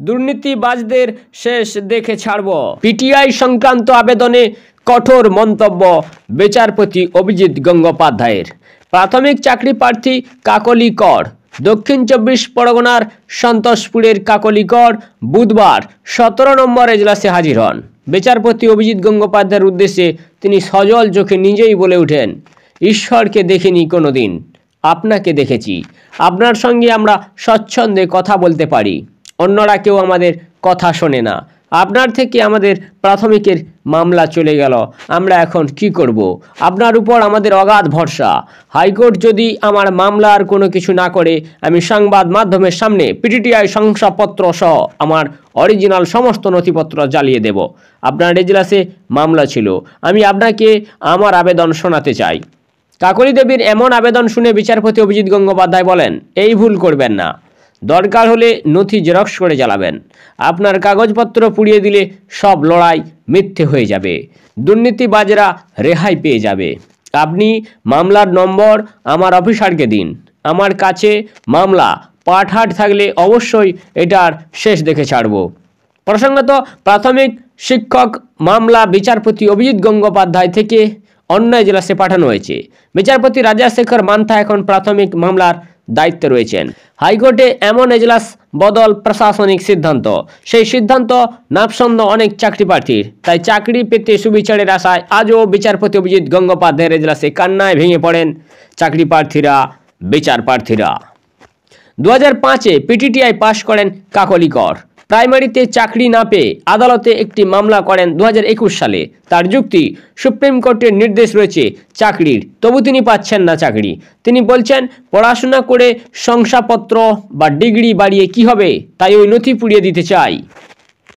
দুর্নীতিবাজদের শেষ দেখে ছাড়ব। পিটিআই সংক্রান্ত আবেদনে কঠোর মন্তব্য বিচারপতি অভিজিৎ গঙ্গোপাধ্যায়ের। প্রাথমিক চাকরি প্রার্থী কাকলি কর। দক্ষিণ 24 পরগনার সন্তোষপুরের কাকলি কর বুধবার 17 নম্বর এজলাসে হাজির হন। বিচারপতি অভিজিৎ গঙ্গোপাধ্যায়ের উদ্দেশ্যে তিনি সজল চোখে নিজেই বলে ওঠেন, ঈশ্বরকে দেখিনি কোনো দিন, আপনাকে দেখেছি। আপনার সঙ্গে আমরা স্বচ্ছন্দে কথা বলতে পারি, অন্যরা কেউ আমাদের কথা শোনে না। আপনার থেকে আমাদের প্রাথমিকের মামলা চলে গেল, আমরা এখন কি করব? আপনার উপর আমাদের অগাধ ভরসা। হাইকোর্ট যদি আমার মামলার কোনো কিছু না করে, আমি সংবাদ মাধ্যমের সামনে পিটিআই শংসাপত্র সহ আমার অরিজিনাল সমস্ত নথিপত্র জ্বালিয়ে দেব। আপনার এজলাসে মামলা ছিল, আমি আপনাকে আমার আবেদন শোনাতে চাই। কাকলি দেবীর এমন আবেদন শুনে বিচারপতি অভিজিৎ গঙ্গোপাধ্যায় বলেন, এই ভুল করবেন না, দরকার হলে নথি জেরক্স করে জ্বালাবেন। আপনার কাগজপত্র পুড়িয়ে দিলে সব লড়াই মিথ্যে হয়ে যাবে, দুর্নীতিবাজরা রেহাই পেয়ে যাবে। আপনি মামলার নম্বর আমার অফিসারকে দিন। আমার কাছে মামলা পাটহাট থাকলে অবশ্যই এটার শেষ দেখে ছাড়ব। প্রসঙ্গত, প্রাথমিক শিক্ষক মামলা বিচারপতি অভিজিৎ গঙ্গোপাধ্যায় থেকে অন্য এজলাসে পাঠানো হয়েছে। বিচারপতি রাজাশেখর মান্থা এখন প্রাথমিক মামলার দায়িত্বে রয়েছেন। হাইকোর্টে এমন এজলাস বদল প্রশাসনিক সিদ্ধান্ত। সেই সিদ্ধান্ত নাপসন্দ অনেক চাকরি প্রার্থীর। তাই চাকরি পেতে সুবিচারের আশায় আজও বিচারপতি অভিজিৎ গঙ্গোপাধ্যায়ের এজলাসে কান্নায় ভেঙে পড়েন চাকরি প্রার্থীরা, বিচার প্রার্থীরা। 2005-এ পিটিআই পাশ করেন কাকলি কর। প্রাইমারিতে চাকরি না পেয়ে আদালতে একটি মামলা করেন 2021 সালে। তার যুক্তি, সুপ্রিম কোর্টের নির্দেশ রয়েছে চাকরির, তবু তিনি পাচ্ছেন না চাকরি। তিনি বলছেন, পড়াশোনা করে শংসাপত্র বা ডিগ্রি বাড়িয়ে কি হবে, তাই ওই নথি পুড়িয়ে দিতে চাই।